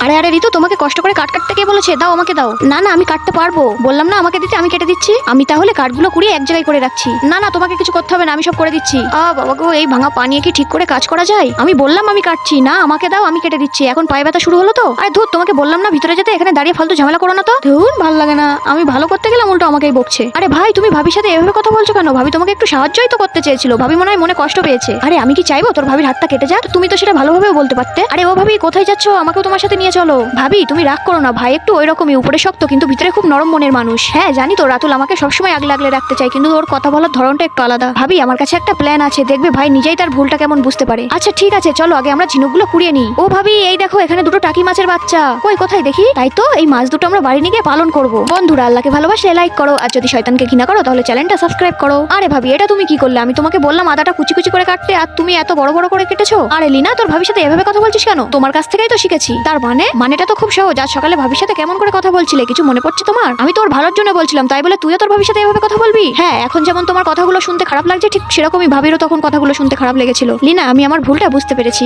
আরে আরে ঋতু, তোমাকে কষ্ট করে কাট কাটতে কে বলেছে? দাও, আমাকে দাও। না না, আমি কাটতে পারবো, বললাম না আমাকে দিতে, আমি কেটে দিচ্ছি। আমি তাহলে কাঠগুলো কুড়িয়ে এক জায়গায় করে রাখছি। না না, তোমাকে কিছু করতে হবে না, আমি সব করে দিচ্ছি। বাবা গো, এই ভাঙা পা নিয়ে কি ঠিক করে কাজ করা যায়? আমি বললাম আমি কাটছি না, আমাকে দাও, আমি কেটে দিচ্ছি। এখন পায়ে ব্যথা শুরু হলো তো। আরে ধুর, তোমাকে বললাম না ভিতরে যেতে, এখানে দাঁড়িয়ে ফালতু ঝামেলা করো না তো। ধুর, ভালো লাগে না, আমি ভালো করতে গেলাম উল্টো আমাকেই বকছে। আরে ভাই, তুমি ভাবির সাথে এভাবে কথা বলছো কেন? ভাবি তোমাকে একটু সাহায্যই তো করতে চেয়েছিল, ভাবি মনে হয় মনে কষ্ট পেয়েছে। আরে আমি কি চাইবো তোর ভাবির হাতটা কেটে যাক? তুমি তো সেটা ভালোভাবে বলতে পারতে। আরে ও ভাবি, কোথায় যাচ্ছো? আমাকেও তোমার সাথে নিয়ে চলো। ভাবি তুমি রাগ করো না, ভাই একটু ওইরকমই, উপরে শক্ত কিন্তু ভিতরে খুব নরম মনের মানুষ। হ্যাঁ জানি তো, রাতুল আমাকে সবসময় আগলে আগলে রাখতে চাই, কিন্তু ওর কথা বলার ধরনটা একটু আলাদা। ভাবি আমার কাছে একটা প্ল্যান আছে, দেখবে ভাই নিজেই তার ভুলটা কেমন বুঝতে পারে। আচ্ছা ঠিক আছে, চলো আগে আমরা ঝিনুকগুলো কুড়িয়ে নিই। ও ভাবি, এই দেখো এখানে দুটো টাকি মাছের বাচ্চা। কই, কোথায় দেখি? তাই তো, এই মাছ দুটো আমরা বাড়ি নিয়ে গিয়ে পালন করবো। বন্ধুরা, আল্লাহকে ভালোবাসলে লাইক করো, আর যদি শয়তানকে ঘৃণা করো তাহলে চ্যানেলটা সাবস্ক্রাইব করো। আরে ভাবি, এটা তুমি কি করলে? আমি তোমাকে বললাম আদাটা কুচি কুচি করে কাটতে, আর তুমি এত বড় বড় করে কেটেছো। আরে লিনা, তোর ভাবির সাথে এভাবে কথা বলছিস কেন? তোমার কাছ থেকেই তো শিখেছি। তার মানেটা তো খুব সহজ। আজ সকালে ভাবির সাথে কেমন করে কথা বলছিলে, কিছু মনে পড়ছে তোমার? আমি তোর ভালোর জন্য বলছিলাম, তাই বলে তুইও তোর ভাবির সাথে এভাবে কথা বলবি? হ্যাঁ, এখন যেমন তোমার কথাগুলো শুনতে খারাপ লাগছে, ঠিক সেরকমই ভাবিরও তখন কথাগুলো শুনতে খারাপ লেগেছিল। লিনা, আমি আমার ভুলটা বুঝতে পেরেছি।